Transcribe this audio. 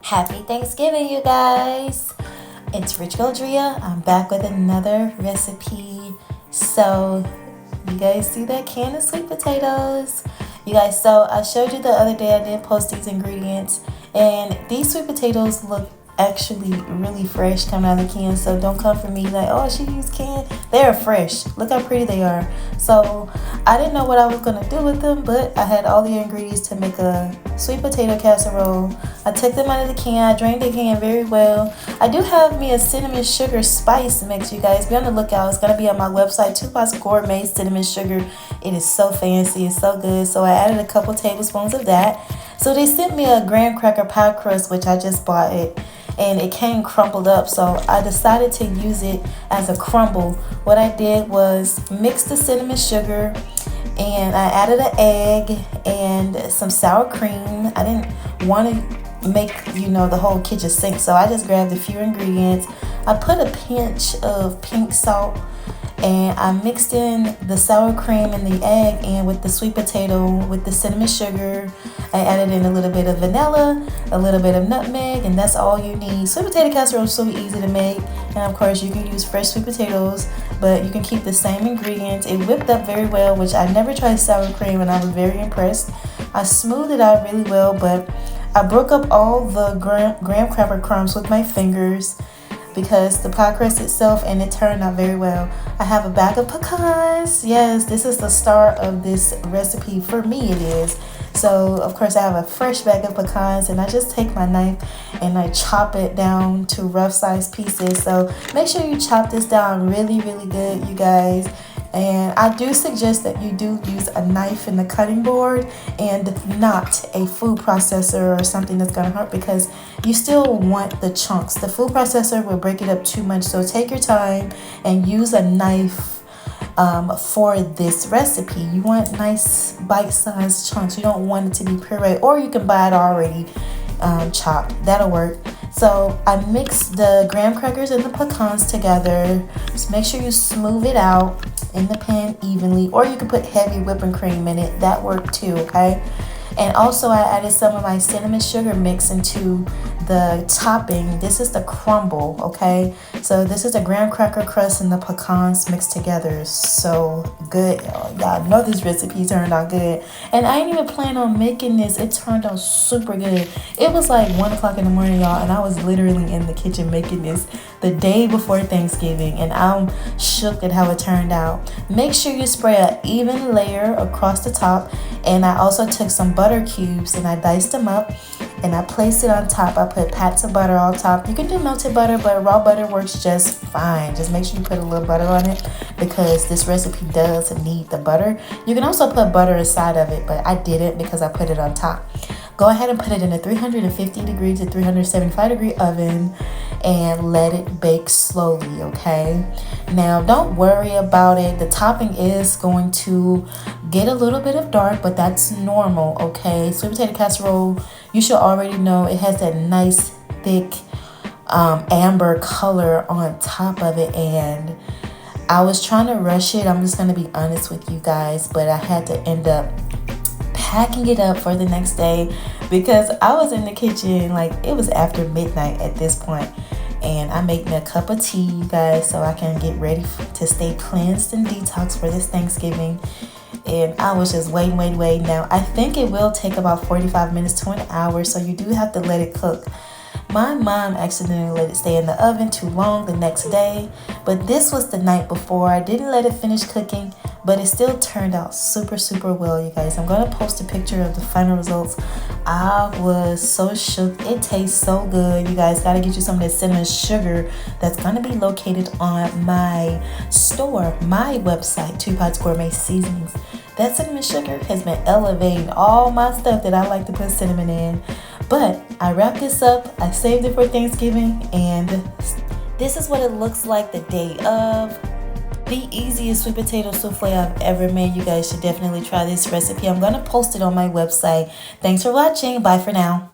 Happy Thanksgiving, you guys! It's Rich Goldria. I'm back with another recipe. So, you guys see that can of sweet potatoes? You guys, so I showed you the other day I did post these ingredients, and these sweet potatoes look actually really fresh coming out of the can. So don't come for me like, oh, she used canned. They are fresh. Look how pretty they are. So I didn't know what I was gonna do with them, but I had all the ingredients to make a sweet potato casserole. I took them out of the can. I drained the can very well. I do have me a cinnamon sugar spice mix, you guys. Be on the lookout. It's gonna be on my website, 2 Pots Gourmet Cinnamon Sugar. It is so fancy. It's so good. So I added a couple tablespoons of that. So they sent me a graham cracker pie crust, which I just bought it, and it came crumbled up, so I decided to use it as a crumble. What I did was mix the cinnamon sugar, and I added an egg and some sour cream. I didn't want to make, the whole kitchen sink, so I just grabbed a few ingredients. I put a pinch of pink salt, and I mixed in the sour cream and the egg in with the sweet potato with the cinnamon sugar. I added in a little bit of vanilla, a little bit of nutmeg, and that's all you need. Sweet potato casserole is so easy to make, and of course you can use fresh sweet potatoes, but you can keep the same ingredients. It whipped up very well, which I never tried sour cream, and I was very impressed. I smoothed it out really well, but I broke up all the graham cracker crumbs with my fingers because the pie crust itself, and it turned out very well. I have a bag of pecans. Yes, this is the star of this recipe. For me, it is. So, of course, I have a fresh bag of pecans, and I just take my knife and I chop it down to rough size pieces. So, make sure you chop this down really, really good, you guys. And I do suggest that you do use a knife in the cutting board and not a food processor or something that's going to hurt, because you still want the chunks. The food processor will break it up too much. So take your time and use a knife for this recipe. You want nice bite-sized chunks. You don't want it to be puree, or you can buy it already chopped. That'll work. So I mixed the graham crackers and the pecans together. Just make sure you smooth it out in the pan evenly, or you can put heavy whipping cream in it. That worked too, okay? And also I added some of my cinnamon sugar mix into the topping. This is the crumble, okay? So this is the graham cracker crust and the pecans mixed together. So good. Y'all know this recipe turned out good. And I ain't even plan on making this. It turned out super good. It was like 1 o'clock in the morning, y'all, and I was literally in the kitchen making this the day before Thanksgiving, and I'm shook at how it turned out. Make sure you spray an even layer across the top, and I also took some butter cubes and I diced them up and I placed it on top. I put pats of butter on top. You can do melted butter, but raw butter works just fine. Just make sure you put a little butter on it, because this recipe does need the butter. You can also put butter inside of it, but I didn't because I put it on top. Go ahead and put it in a 350 degree to 375 degree oven and let it bake slowly, okay? Now, don't worry about it. The topping is going to get a little bit of dark, but that's normal, okay? Sweet potato casserole, you should already know it has that nice, thick, amber color on top of it, and I was trying to rush it. I'm just going to be honest with you guys, but I had to end up packing it up for the next day because I was in the kitchen, like it was after midnight at this point, and I make me a cup of tea, you guys, so I can get ready to stay cleansed and detox for this Thanksgiving. And I was just waiting. Now I think it will take about 45 minutes to an hour, so you do have to let it cook. My mom accidentally let it stay in the oven too long the next day, but this was the night before. I didn't let it finish cooking, but it still turned out super well, you guys. I'm going to post a picture of the final results. I was so shook. It tastes so good. You guys got to get you some of that cinnamon sugar that's going to be located on my store, my website, 2 Pots Gourmet Seasonings. That cinnamon sugar has been elevating all my stuff that I like to put cinnamon in. But I wrapped this up. I saved it for Thanksgiving, and this is what it looks like the day of. The easiest sweet potato souffle I've ever made. You guys should definitely try this recipe. I'm going to post it on my website. Thanks for watching. Bye for now.